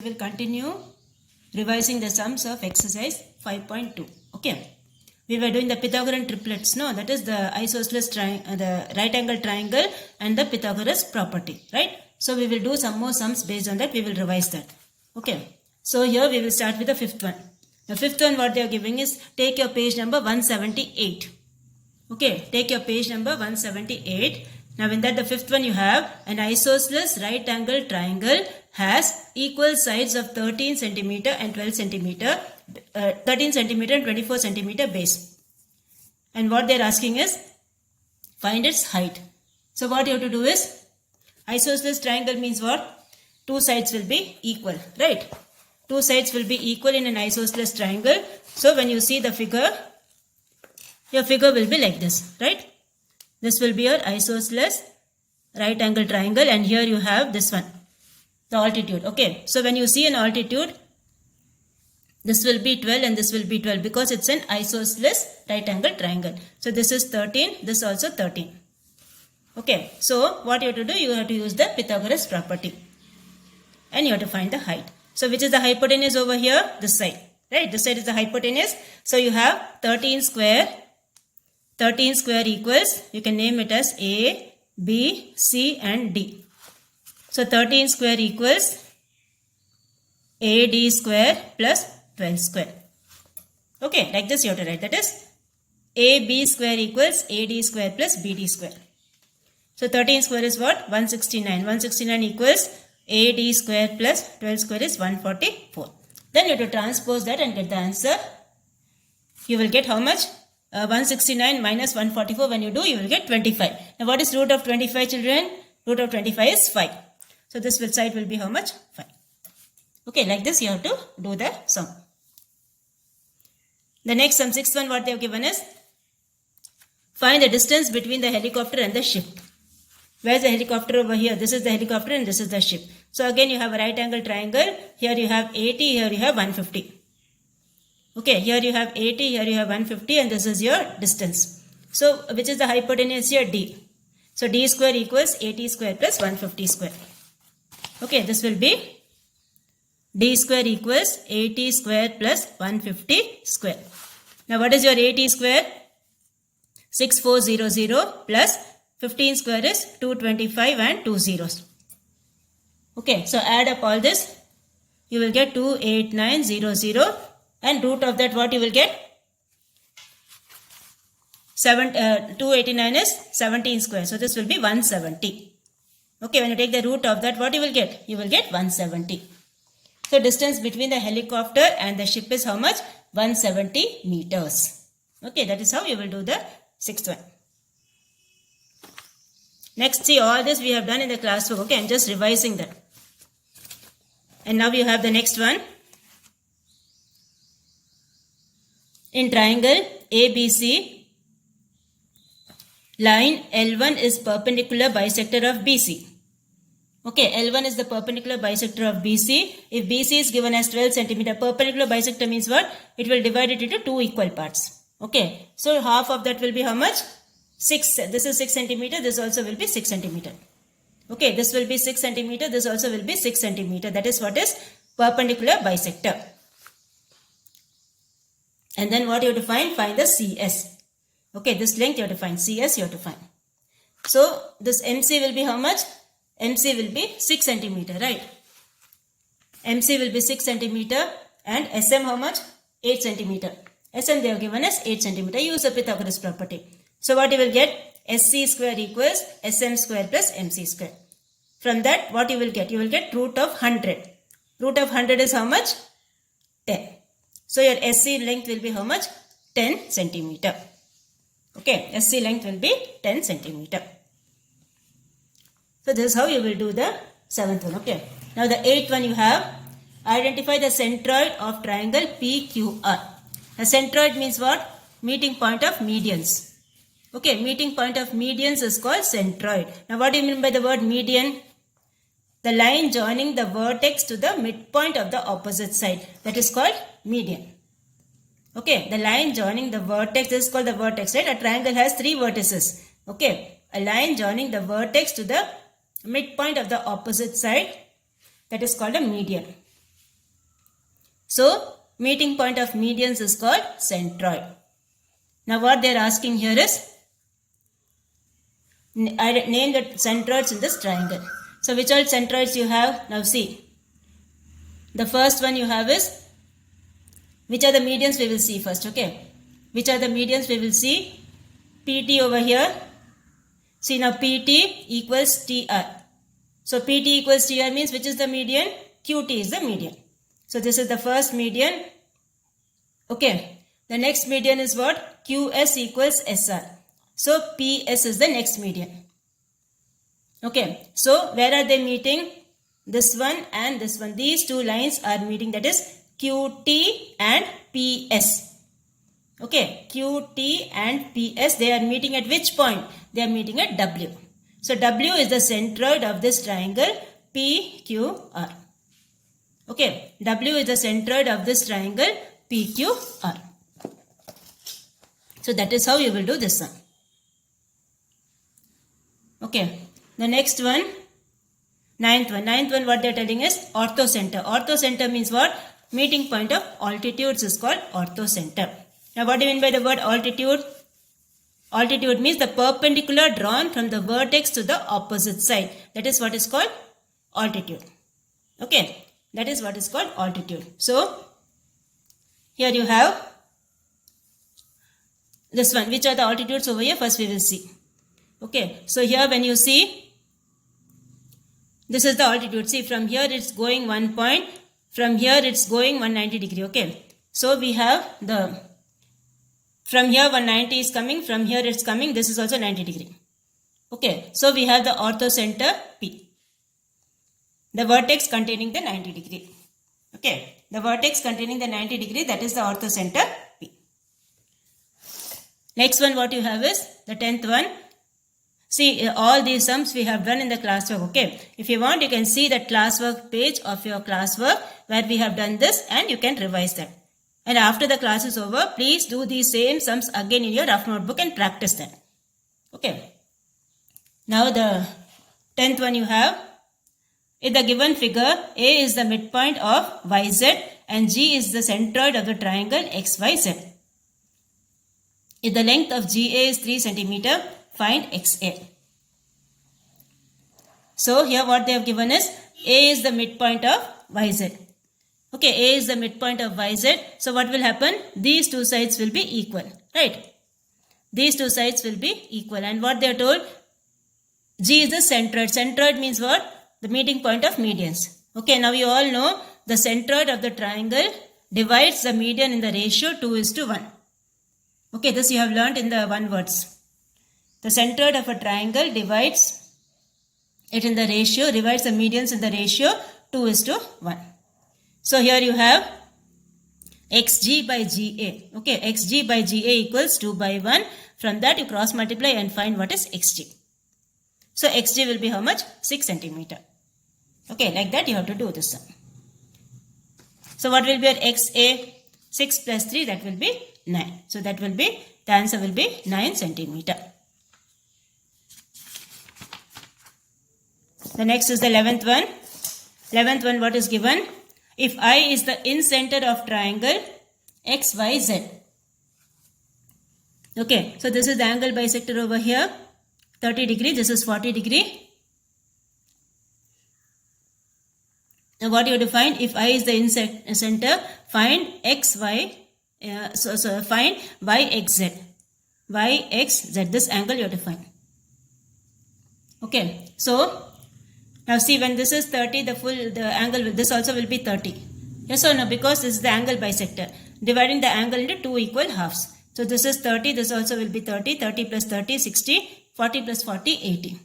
We will continue revising the sums of exercise 5.2. Okay. We were doing the Pythagorean triplets, no? That is the isosceles triangle, the right angle triangle and the Pythagoras property, right? So we will do some more sums based on that. We will revise that. Okay. So here we will start with the fifth one. The fifth one what they are giving is take your page number 178. Okay. Take your page number 178. Now in that the fifth one you have an isosceles right angle triangle has equal sides of 13 centimeter and 12 centimeter, 13 centimeter and 24 centimeter base. And what they are asking is find its height. So what you have to do is isosceles triangle means what? Two sides will be equal, right? Two sides will be equal in an isosceles triangle. So when you see the figure, your figure will be like this, right? This will be your isosceles right angle triangle and here you have this one, the altitude. Okay, so when you see an altitude, this will be 12 and this will be 12 because it's an isosceles right angle triangle. So this is 13, this also 13. Okay, so what you have to do, you have to use the Pythagoras property and you have to find the height. So which is the hypotenuse over here? This side, right? This side is the hypotenuse. So you have 13 square. 13 square equals, you can name it as A, B, C and D. So 13 square equals AD square plus 12 square. Okay, like this you have to write. That is AB square equals AD square plus BD square. So 13 square is what? 169. 169 equals AD square plus 12 square is 144. Then you have to transpose that and get the answer. You will get how much? 169 minus 144, when you do, you will get 25. Now what is root of 25, children? Root of 25 is 5. So this side will be how much? 5. Okay, like this you have to do the sum. The next sum, sixth one, what they have given is find the distance between the helicopter and the ship. Where is the helicopter over here? This is the helicopter and this is the ship. So again you have a right angle triangle. Here you have 80, here you have 150. Okay, here you have 80, here you have 150 and this is your distance. So, which is the hypotenuse here? D. So, D square equals 80 square plus 150 square. Okay, this will be D square equals 80 square plus 150 square. Now, what is your 80 square? 6400 plus 15 square is 225 and 2 zeros. Okay, so add up all this. You will get 28900. And root of that what you will get? 289 is 17 square. So this will be 170. Okay, when you take the root of that, what you will get? You will get 170. So distance between the helicopter and the ship is how much? 170 meters. Okay, that is how you will do the sixth one. Next, see all this we have done in the classwork. Okay, I am just revising that. And now you have the next one. In triangle ABC, line L1 is perpendicular bisector of BC. Okay, L1 is the perpendicular bisector of BC. If BC is given as 12 centimeter, perpendicular bisector means what? It will divide it into two equal parts. Okay, so half of that will be how much? 6. This is 6 centimeter, this also will be 6 centimeter. Okay, this will be 6 centimeter, this also will be 6 centimeter. That is what is perpendicular bisector. And then what you have to find? Find the CS. Okay, this length you have to find. CS you have to find. So, this MC will be how much? MC will be 6 centimeter, right? MC will be 6 centimeter and SM how much? 8 centimeter. SM they have given us 8 centimeter. Use the Pythagoras property. So, what you will get? SC square equals SM square plus MC square. From that, what you will get? You will get root of 100. Root of 100 is how much? 10. So, your SC length will be how much? 10 centimeter. Okay, SC length will be 10 centimeter. So, this is how you will do the seventh one. Okay. Now, the eighth one you have, identify the centroid of triangle PQR. The centroid means what? Meeting point of medians. Okay, meeting point of medians is called centroid. Now, what do you mean by the word median? The line joining the vertex to the midpoint of the opposite side. That is called median. Okay, the line joining the vertex, this is called the vertex, right? A triangle has 3 vertices. Okay, a line joining the vertex to the midpoint of the opposite side, that is called a median. So, meeting point of medians is called centroid. Now, what they are asking here is, name the centroids in this triangle. So, which all centroids you have? Now, see. The first one you have is, which are the medians we will see first, okay? Which are the medians we will see? PT over here. See now PT equals TR. So PT equals TR means which is the median? QT is the median. So this is the first median. Okay. The next median is what? QS equals SR. So PS is the next median. Okay. So where are they meeting? This one and this one. These two lines are meeting, that is QT and PS. Okay, QT and PS, they are meeting at which point? They are meeting at W. So W is the centroid of this triangle PQR. Okay, W is the centroid of this triangle PQR. So that is how you will do this one. Okay, the next one, ninth one. Ninth one, what they are telling is orthocenter. Orthocenter means what? Meeting point of altitudes is called orthocenter. Now, what do you mean by the word altitude? Altitude means the perpendicular drawn from the vertex to the opposite side. That is what is called altitude. Okay, that is what is called altitude. So, here you have this one. Which are the altitudes over here? First we will see. Okay, so here when you see, this is the altitude. See, from here it's going 1 point. From here it's going 190 degree. Okay, so we have the, from here 190 is coming, from here it's coming, this is also 90 degree. Okay, so we have the orthocenter P. The vertex containing the 90 degree. Okay, the vertex containing the 90 degree, that is the orthocenter P. Next one what you have is the 10th one. See, all these sums we have done in the classwork. Okay, if you want you can see the classwork page of your classwork where we have done this and you can revise that. And after the class is over, please do these same sums again in your rough notebook and practice that. Okay. Now the 10th one you have. In the given figure, A is the midpoint of YZ and G is the centroid of the triangle XYZ. If the length of GA is 3 cm, find XA. So here what they have given is A is the midpoint of YZ. Okay, A is the midpoint of YZ. So what will happen? These two sides will be equal, right? These two sides will be equal. And what they are told? G is the centroid. Centroid means what? The meeting point of medians. Okay, now you all know the centroid of the triangle divides the median in the ratio 2:1. Okay, this you have learnt in the one words. The centroid of a triangle divides it in the ratio, divides the medians in the ratio 2:1. So here you have xg by ga. Okay, xg by ga equals 2/1. From that you cross multiply and find what is xg. So xg will be how much? 6 cm. Okay, like that you have to do this sum. So what will be your xa? 6 plus 3, that will be 9. So that will be, the answer will be 9 cm. The next is the 11th one. 11th one, what is given? If I is the incenter of triangle XYZ. Okay, so this is the angle bisector over here. 30 degree, this is 40 degree. Now what you have to find? If I is the incenter, find XY. So find YXZ. YXZ, this angle you have to find. Okay, so now see, when this is 30, the angle, this also will be 30. Yes or no? Because this is the angle bisector. Dividing the angle into 2 equal halves. So this is 30, this also will be 30. 30 plus 30, 60. 40 plus 40, 80.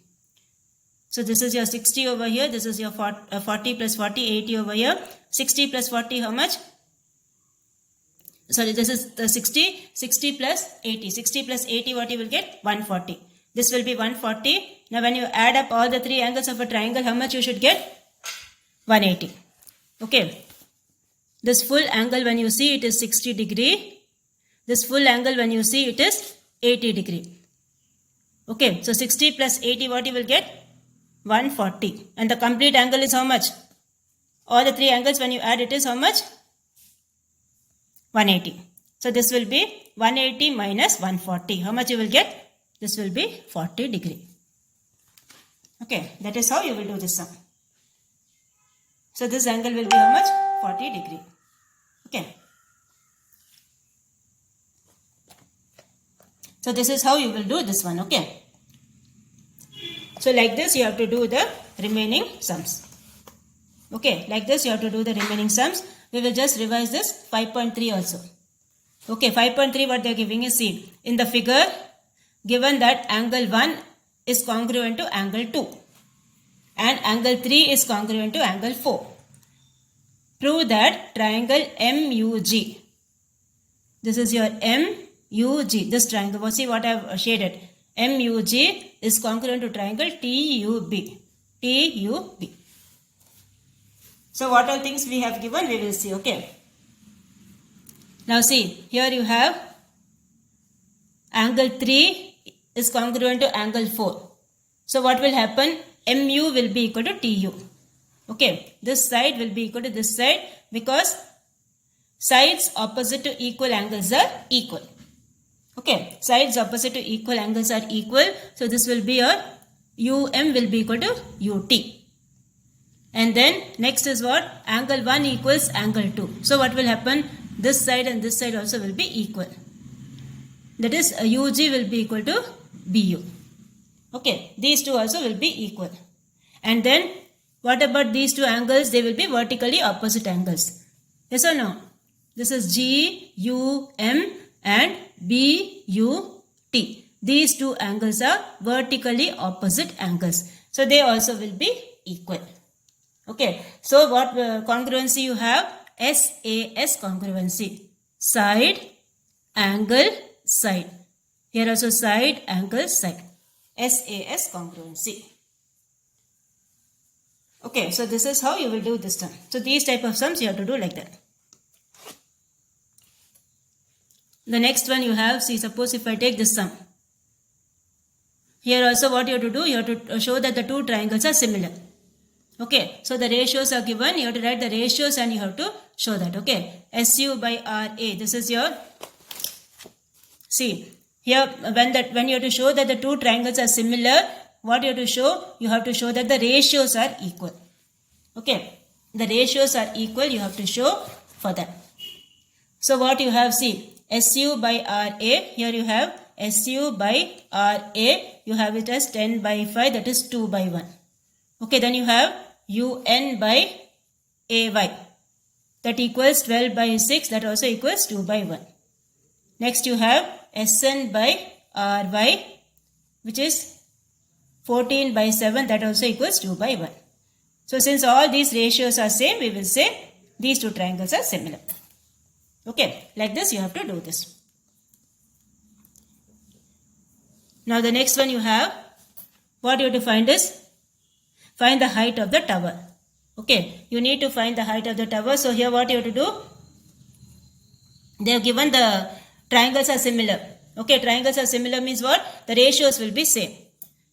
So this is your 60 over here. This is your 40 plus 40, 80 over here. 60 plus 40, how much? Sorry, this is the 60. 60 plus 80. 60 plus 80, what you will get? 140. This will be 140. Now when you add up all the three angles of a triangle, how much you should get? 180. Okay. This full angle when you see it is 60 degree. This full angle when you see it is 80 degree. Okay. So 60 plus 80, what you will get? 140. And the complete angle is how much? All the three angles when you add it is how much? 180. So this will be 180 minus 140. How much you will get? This will be 40 degree. Okay, that is how you will do this sum. So this angle will be how much? 40 degree. Okay. So this is how you will do this one. Okay. So like this you have to do the remaining sums. Okay, like this you have to do the remaining sums. We will just revise this 5.3 also. Okay, 5.3 what they are giving is, see, in the figure given that angle 1 is congruent to angle 2 and angle 3 is congruent to angle 4. Prove that triangle MUG, this is your MUG, this triangle, see what I have shaded, MUG is congruent to triangle TUB. TUB. So what all things we have given, we will see. Okay. Now see, here you have angle 3 is congruent to angle 4. So what will happen? MU will be equal to TU. Okay. This side will be equal to this side because sides opposite to equal angles are equal. Okay. Sides opposite to equal angles are equal. So this will be your UM will be equal to UT. And then next is what? Angle 1 equals angle 2. So what will happen? This side and this side also will be equal. That is UG will be equal to BU. Okay. These two also will be equal. And then what about these two angles? They will be vertically opposite angles. Yes or no? This is GUM and BUT. These two angles are vertically opposite angles. So they also will be equal. Okay, so what congruency you have? SAS congruency. Side, angle, side. Here also side, angle, side. SAS congruency. Okay, so this is how you will do this sum. So these type of sums you have to do like that. The next one you have, see, suppose if I take this sum. Here also what you have to do? You have to show that the two triangles are similar. Okay, so the ratios are given. You have to write the ratios and you have to show that. Okay, SU by RA. This is your, see, here when you have to show that the two triangles are similar, what you have to show? You have to show that the ratios are equal. Okay, the ratios are equal. You have to show for that. So what you have, see, SU by RA. Here you have SU by RA. You have it as 10 by 5. That is 2 by 1. Okay, then you have UN by AY. That equals 12 by 6. That also equals 2 by 1. Next you have SN by RY, which is 14 by 7. That also equals 2 by 1. So since all these ratios are same, we will say these two triangles are similar. Okay, like this you have to do this. Now the next one you have, what you have to find is, find the height of the tower. Okay, you need to find the height of the tower. So here what you have to do? They have given the triangles are similar. Okay, triangles are similar means what? The ratios will be same.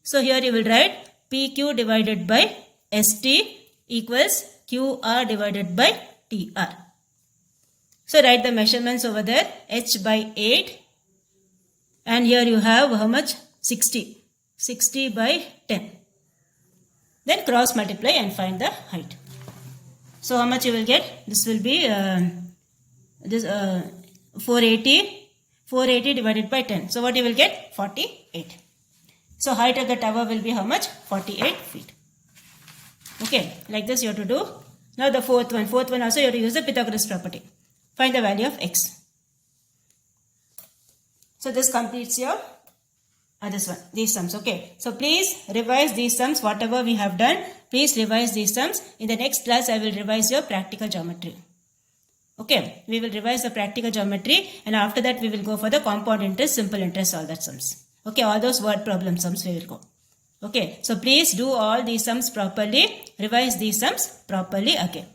So here you will write PQ divided by ST equals QR divided by TR. So write the measurements over there. H by 8. And here you have how much? 60. 60 by 10. Then cross multiply and find the height. So how much you will get? This will be 480 divided by 10. So what you will get? 48. So height of the tower will be how much? 48 feet. Okay, like this you have to do. Now the fourth one. Fourth one also you have to use the Pythagoras property. Find the value of x. So this completes your this one, these sums. Okay, so please revise these sums, whatever we have done. Please revise these sums. In the next class, I will revise your practical geometry. Okay, we will revise the practical geometry, and after that we will go for the compound interest, simple interest, all that sums. Okay, all those word problem sums we will go. Okay, so please do all these sums properly. Revise these sums properly again.